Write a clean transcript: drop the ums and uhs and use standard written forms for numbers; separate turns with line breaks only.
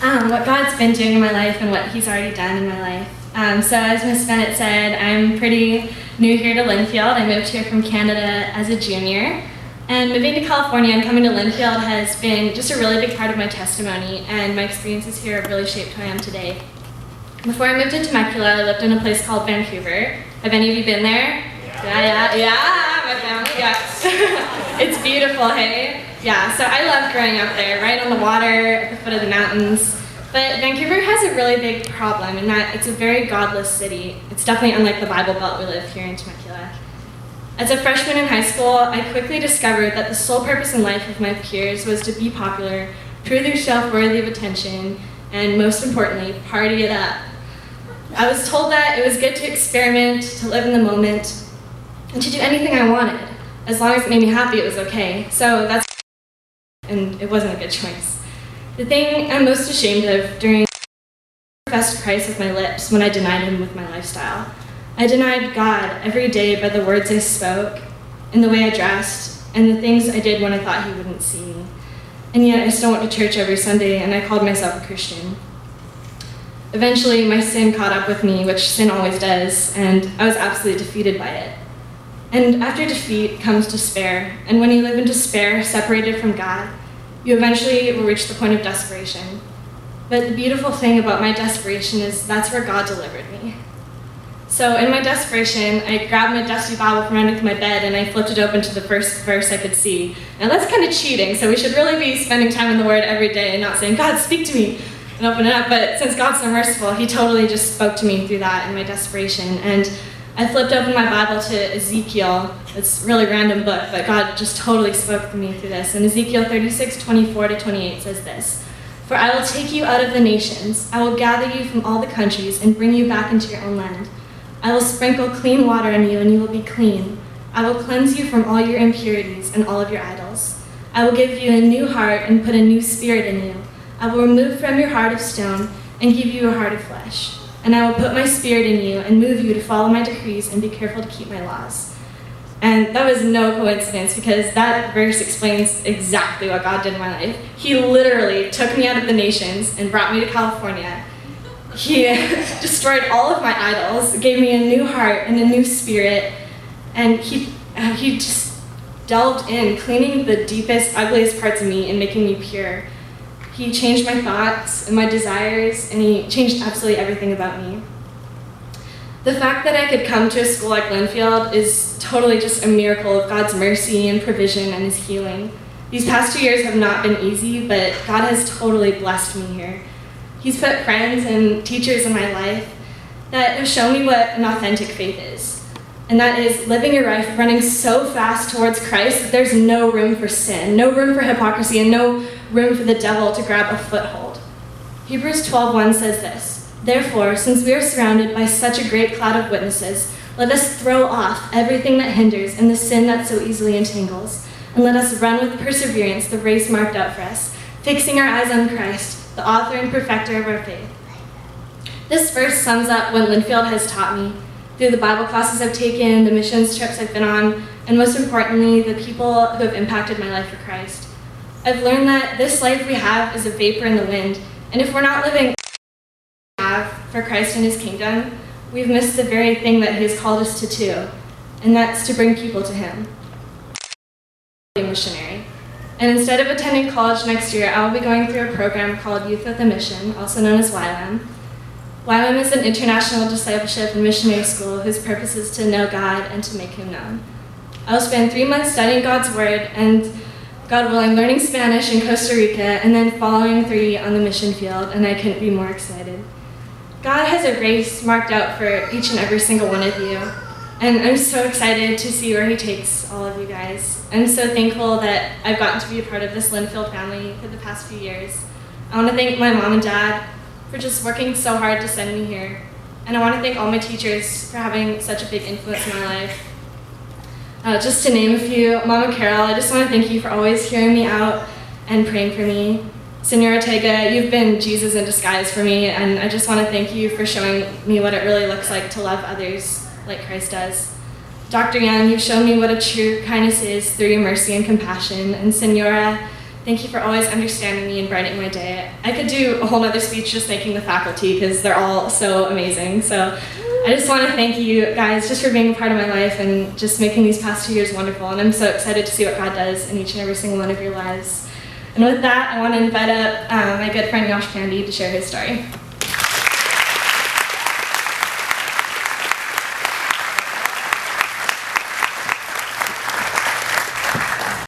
what God's been doing in my life and what He's already done in my life. So as Miss Bennett said, I'm pretty new here to Linfield. I moved here from Canada as a junior. And moving to California and coming to Linfield has been just a really big part of my testimony, and my experiences here have really shaped who I am today. Before I moved to Temecula, I lived in a place called Vancouver. Have any of you been there? Yeah, my family, yeah. It's beautiful, hey? Yeah, so I love growing up there, right on the water, at the foot of the mountains. But Vancouver has a really big problem in that it's a very godless city. It's definitely unlike the Bible Belt we live here in Temecula. As a freshman in high school, I quickly discovered that the sole purpose in life of my peers was to be popular, prove yourself worthy of attention, and most importantly, party it up. I was told that it was good to experiment, to live in the moment, and to do anything I wanted. As long as it made me happy, it was okay. So that's, and it wasn't a good choice. The thing I'm most ashamed of during I professed Christ with my lips when I denied Him with my lifestyle. I denied God every day by the words I spoke, and the way I dressed, and the things I did when I thought He wouldn't see me. And yet I still went to church every Sunday, and I called myself a Christian. Eventually, my sin caught up with me, which sin always does, and I was absolutely defeated by it. And after defeat comes despair, and when you live in despair, separated from God, you eventually will reach the point of desperation. But the beautiful thing about my desperation is that's where God delivered me. So in my desperation, I grabbed my dusty Bible from underneath my bed and I flipped it open to the first verse I could see. Now that's kind of cheating, so we should really be spending time in the Word every day and not saying, God, speak to me, and open it up. But since God's so merciful, He totally just spoke to me through that in my desperation. And I flipped open my Bible to Ezekiel. It's a really random book, but God just totally spoke to me through this. And Ezekiel 36:24-28 says this: "For I will take you out of the nations. I will gather you from all the countries and bring you back into your own land. I will sprinkle clean water on you, and you will be clean. I will cleanse you from all your impurities and all of your idols. I will give you a new heart and put a new spirit in you. I will remove from your heart of stone and give you a heart of flesh. And I will put my spirit in you and move you to follow my decrees and be careful to keep my laws." And that was no coincidence, because that verse explains exactly what God did in my life. He literally took me out of the nations and brought me to California. He destroyed all of my idols, gave me a new heart and a new spirit, and he just delved in, cleaning the deepest, ugliest parts of me and making me pure. He changed my thoughts and my desires, and He changed absolutely everything about me. The fact that I could come to a school like Linfield is totally just a miracle of God's mercy and provision and His healing. These past 2 years have not been easy, but God has totally blessed me here. He's put friends and teachers in my life that have shown me what an authentic faith is. And that is living your life running so fast towards Christ that there's no room for sin, no room for hypocrisy, and no room for the devil to grab a foothold. Hebrews 12:1 says this: "Therefore, since we are surrounded by such a great cloud of witnesses, let us throw off everything that hinders and the sin that so easily entangles, and let us run with perseverance the race marked out for us, fixing our eyes on Christ, the author and perfecter of our faith." This verse sums up what Linfield has taught me through the Bible classes I've taken, the missions trips I've been on, and most importantly, the people who have impacted my life for Christ. I've learned that this life we have is a vapor in the wind, and if we're not living for Christ and His kingdom, we've missed the very thing that He has called us to do, and that's to bring people to Him. I'm a missionary. And instead of attending college next year, I will be going through a program called Youth with a Mission, also known as YWAM. YWAM is an international discipleship and missionary school whose purpose is to know God and to make Him known. I will spend 3 months studying God's Word and, God willing, learning Spanish in Costa Rica, and then following 3 on the mission field, and I couldn't be more excited. God has a race marked out for each and every single one of you, and I'm so excited to see where He takes all of you guys. I'm so thankful that I've gotten to be a part of this Linfield family for the past few years. I want to thank my mom and dad for just working so hard to send me here, and I want to thank all my teachers for having such a big influence in my life. Just to name a few: Mama Carol, I just want to thank you for always hearing me out and praying for me. Senora Ortega, you've been Jesus in disguise for me, and I just want to thank you for showing me what it really looks like to love others like Christ does. Dr. Young, you've shown me what a true kindness is through your mercy and compassion. And Senora, Thank you for always understanding me and brightening my day. I could do a whole other speech just thanking the faculty because they're all so amazing. So I just want to thank you guys just for being a part of my life and just making these past 2 years wonderful. And I'm so excited to see what God does in each and every single one of your lives. And with that, I want to invite up my good friend Yosh Pandy to share his story.